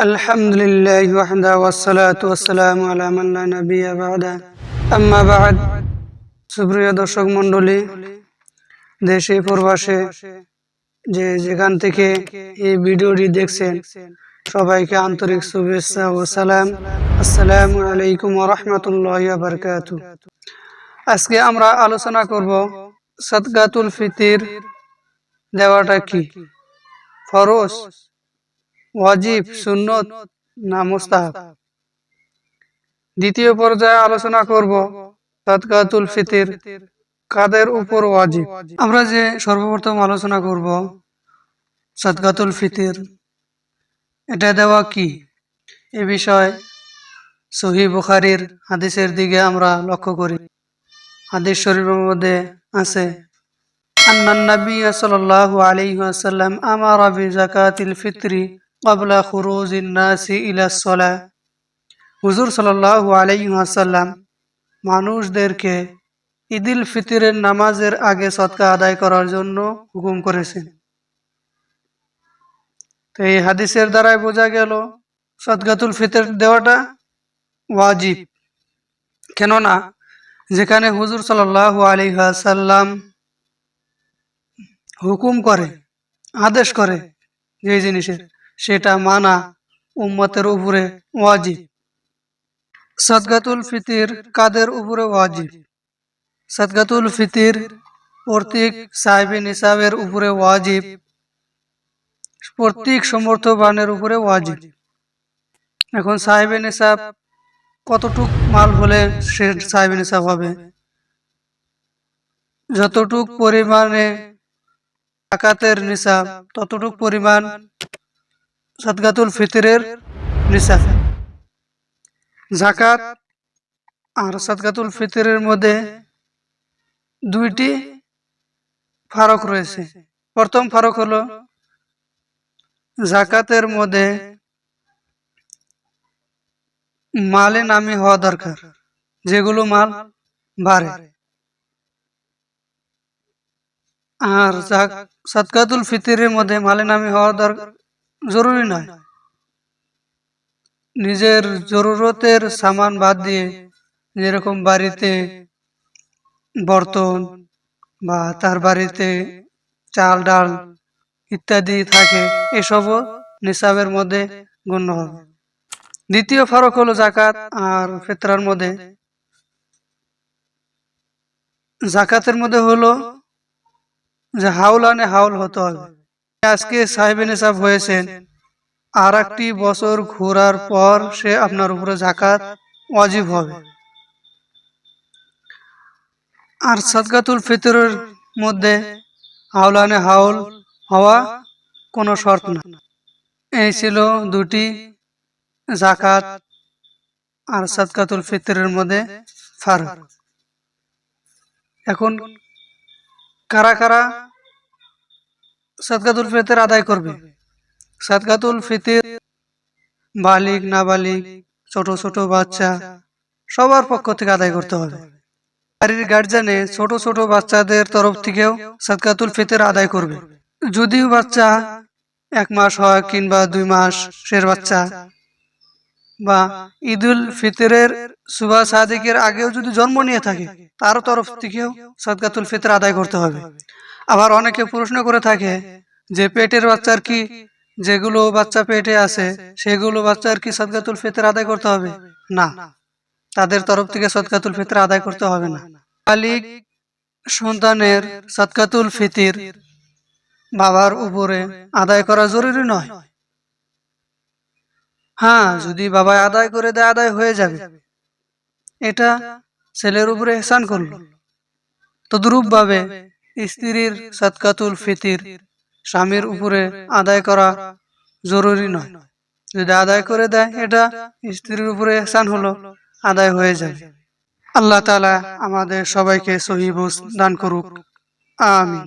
আলহামদুলিল্লাহি ওয়াহদা ওয়াসসালাতু ওয়াসসালামু আলা মান লা নাবিয়্যা বা'দা আম্মা বা'দ। সুপ্রিয় দর্শক মণ্ডলী, দেশে প্রবাসে যে যেখান থেকে এই ভিডিওটি দেখছেন, সবাইকে আন্তরিক শুভেচ্ছা ও সালাম। আসসালামু আলাইকুম ওয়া রাহমাতুল্লাহি ওয়া বারাকাতুহু। আজকে আমরা আলোচনা করব সাদকাতুল ফিতর দেওয়াটা কি, ফরজ, ওয়াজিব, সুন্নত না মুস্তাহাব। দ্বিতীয় পর্যায়ে আলোচনা করব সাদকাতুল ফিতর কাদের উপর ওয়াজিব। আমরা যে সর্বপ্রথম আলোচনা করব সাদকাতুল ফিতর, এটা দেওয়া কি, এ বিষয়ে সহিহ বুখারীর হাদিসের দিকে আমরা লক্ষ্য করি। হাদিস শরীফের মধ্যে আছে, আন্নান নবী সাল্লাল্লাহু আলাইহি ওয়াসাল্লাম আমারা বিযাকাতিল ফিতরি ক্বাবলা খুরুজিন নাসি ইলাস সালাহ। হুজুর সাল্লাল্লাহু আলাইহি ওয়াসাল্লাম মানুষদেরকে ঈদুল ফিতরের নামাজের আগে সদকা আদায় করার জন্য হুকুম করেছেন। তো এই হাদিসের দ্বারাই বোঝা গেল সাদকাতুল ফিতর দেওয়াটা ওয়াজিব। কেননা যেখানে হুজুর সাল্লাল্লাহু আলাইহি ওয়াসাল্লাম হুকুম করে, আদেশ করে যে জিনিসের, সেটা মানা উম্মতের উপরে ওয়াজিব। সাদকাতুল ফিতর কাদের উপরে ওয়াজিব? সাদকাতুল ফিতর প্রত্যেক সাহিবে নিসাবের উপরে ওয়াজিব, প্রত্যেক সমর্থবানের উপরে ওয়াজিব। এখন সাহিবে নিসাব কতটুক মাল হলে সে সাহিবে নিসাব হবে? যতটুক পরিমাণে যাকাতের নিসাব, ততটুক পরিমাণ সাদকাতুল ফিতরের নিসাব। যাকাত আর সাদকাতুল ফিতরের মধ্যে দুইটি ফারাক রয়েছে। প্রথম ফারাক হলো, যাকাতের মধ্যে মালে নামি হওয়া দরকার, যেগুলো মাল বাড়ে। আর সাদকাতুল ফিতরের মধ্যে মালে নামি হওয়া দরকার জরুরি নয়। নিজের জরুরতের সামান বাদ দিয়ে, যেরকম বাড়িতে বর্তন বা তার বাড়িতে চাল ডাল ইত্যাদি থাকে, এসবও নিসাবের মধ্যে গণ্য হবে। দ্বিতীয় ফারাক হলো যাকাত আর ফিতরার মধ্যে। যাকাতের মধ্যে হলো যে হাউলানে হাউল হতে হবে। আজকে সাহেবে নিসাব হয়েছেন, আর একটি বছর ঘোরার পর সে আপনার উপরে যাকাত ওয়াজিব হবে। আর সাদকাতুল ফিতরের মধ্যে হাউলানে হাউল হওয়া কোনো শর্ত না। এই ছিল দুটি যাকাত আর সাদকাতুল ফিতরের মধ্যে ফারাক। এখন কারা কারা সাদকাতুল ফিতর আদায় করবে? সাদকাতুল ফিতর বালিগ নাবালিগ, ছোট ছোট বাচ্চা, সবার পক্ষ থেকে আদায় করতে হবে। বাড়ির গার্জিয়ানে ছোট ছোট বাচ্চাদের তরফ থেকেও সাদকাতুল ফিতর আদায় করবে। যদিও বাচ্চা 1 মাস হয় কিংবা 2 মাসের বাচ্চা, বা ঈদুল ফিতরের সুবা সাদিকের আগেও যদি জন্ম নিয়ে থাকে, তার তরফ থেকেও সাদকাতুল ফিতর আদায় করতে হবে। আবার অনেকে প্রশ্ন করে থাকে যে পেটের বাচ্চার কি, যেগুলো বাচ্চা পেটে আছে সেগুলো বাচ্চার কি সাদকাতুল ফিতর আদায় করতে হবে? না, তাদের তরফ থেকে সাদকাতুল ফিতর আদায় করতে হবে না। বালিগ সন্তানের সাদকাতুল ফিতর বাবার উপরে আদায় করা জরুরি নয়। হ্যাঁ, যদি বাবা আদায় করে দেয়, আদায় হয়ে যাবে, এটা ছেলের উপরে ইহসান করলো। তদ্রূপ ভাবে স্ত্রীর সাদকাতুল ফিতর স্বামীর উপরে আদায় করা জরুরি নয়। যদি আদায় করে দেয়, এটা স্ত্রীর উপরে ইহসান হলো, আদায় হয়ে যাবে। আল্লাহ তাআলা আমাদের সবাইকে সহিহ বুঝ দান করুক, আমিন।